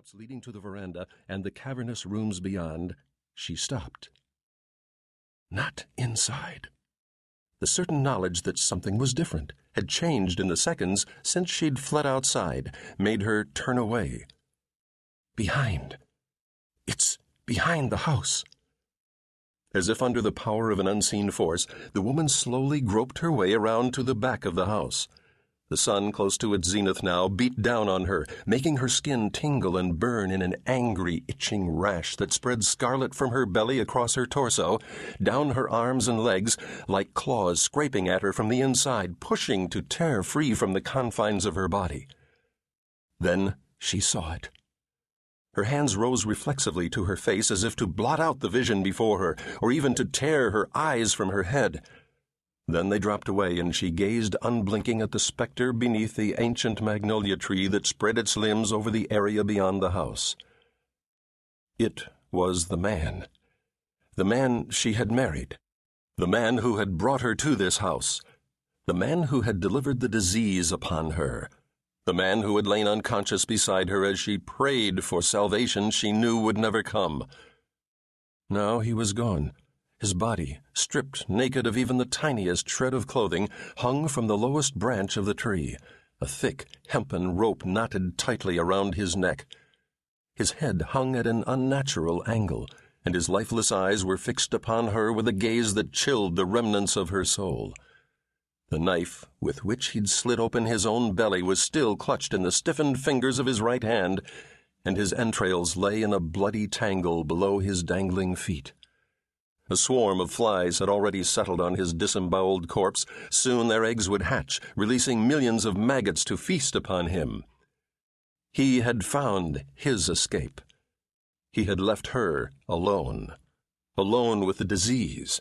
steps leading to the veranda and the cavernous rooms beyond, she stopped. Not inside. The certain knowledge that something was different had changed in the seconds since she'd fled outside, made her turn away. Behind. It's behind the house. As if under the power of an unseen force, the woman slowly groped her way around to the back of the house. The sun, close to its zenith now, beat down on her, making her skin tingle and burn in an angry, itching rash that spread scarlet from her belly across her torso, down her arms and legs, like claws scraping at her from the inside, pushing to tear free from the confines of her body. Then she saw it. Her hands rose reflexively to her face as if to blot out the vision before her, or even to tear her eyes from her head. Then they dropped away, and she gazed unblinking at the specter beneath the ancient magnolia tree that spread its limbs over the area beyond the house. It was the man she had married, the man who had brought her to this house, the man who had delivered the disease upon her, the man who had lain unconscious beside her as she prayed for salvation she knew would never come. Now he was gone. His body, stripped naked of even the tiniest shred of clothing, hung from the lowest branch of the tree, a thick hempen rope knotted tightly around his neck. His head hung at an unnatural angle, and his lifeless eyes were fixed upon her with a gaze that chilled the remnants of her soul. The knife with which he'd slit open his own belly was still clutched in the stiffened fingers of his right hand, and his entrails lay in a bloody tangle below his dangling feet. A swarm of flies had already settled on his disemboweled corpse. Soon their eggs would hatch, releasing millions of maggots to feast upon him. He had found his escape. He had left her alone with the disease.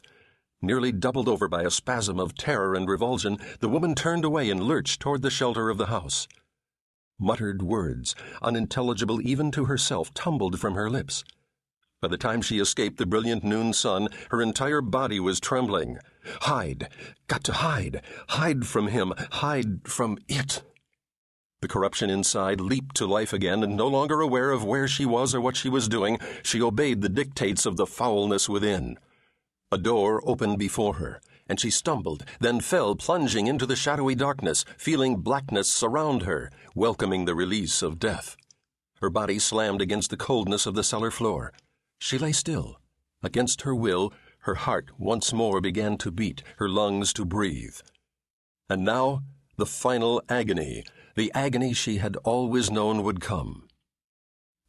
Nearly doubled over by a spasm of terror and revulsion, the woman turned away and lurched toward the shelter of the house. Muttered words, unintelligible even to herself, tumbled from her lips. By the time she escaped the brilliant noon sun, her entire body was trembling. Hide! Got to hide! Hide from him! Hide from it! The corruption inside leaped to life again, and no longer aware of where she was or what she was doing, she obeyed the dictates of the foulness within. A door opened before her, and she stumbled, then fell plunging into the shadowy darkness, feeling blackness surround her, welcoming the release of death. Her body slammed against the coldness of the cellar floor. She lay still. Against her will, her heart once more began to beat, her lungs to breathe. And now, the final agony, the agony she had always known would come.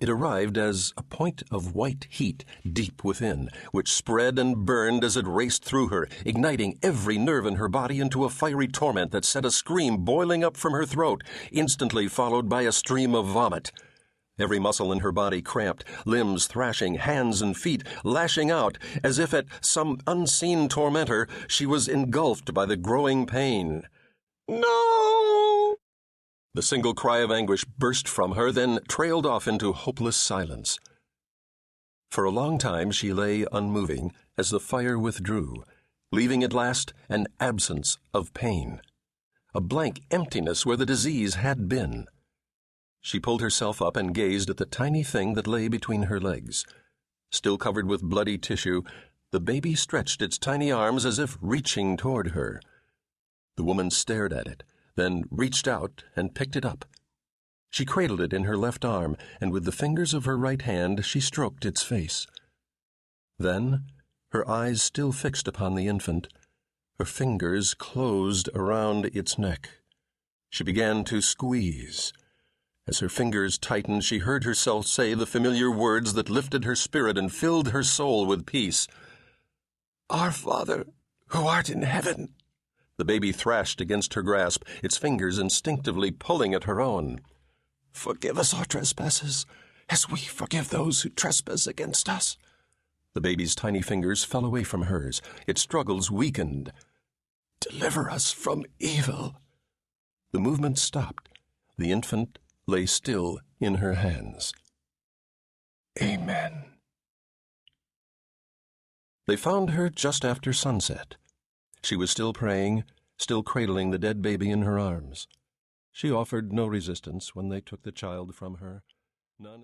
It arrived as a point of white heat deep within, which spread and burned as it raced through her, igniting every nerve in her body into a fiery torment that set a scream boiling up from her throat, instantly followed by a stream of vomit. Every muscle in her body cramped, limbs thrashing, hands and feet lashing out, as if at some unseen tormentor she was engulfed by the growing pain. No! The single cry of anguish burst from her, then trailed off into hopeless silence. For a long time she lay unmoving as the fire withdrew, leaving at last an absence of pain, a blank emptiness where the disease had been. She pulled herself up and gazed at the tiny thing that lay between her legs. Still covered with bloody tissue, the baby stretched its tiny arms as if reaching toward her. The woman stared at it, then reached out and picked it up. She cradled it in her left arm, and with the fingers of her right hand she stroked its face. Then, her eyes still fixed upon the infant, her fingers closed around its neck. She began to squeeze. As her fingers tightened, she heard herself say the familiar words that lifted her spirit and filled her soul with peace. "Our Father, who art in heaven." The baby thrashed against her grasp, its fingers instinctively pulling at her own. "Forgive us our trespasses, as we forgive those who trespass against us." The baby's tiny fingers fell away from hers. Its struggles weakened. "Deliver us from evil." The movement stopped. The infant lay still in her hands. Amen. They found her just after sunset. She was still praying, still cradling the dead baby in her arms. She offered no resistance when they took the child from her. None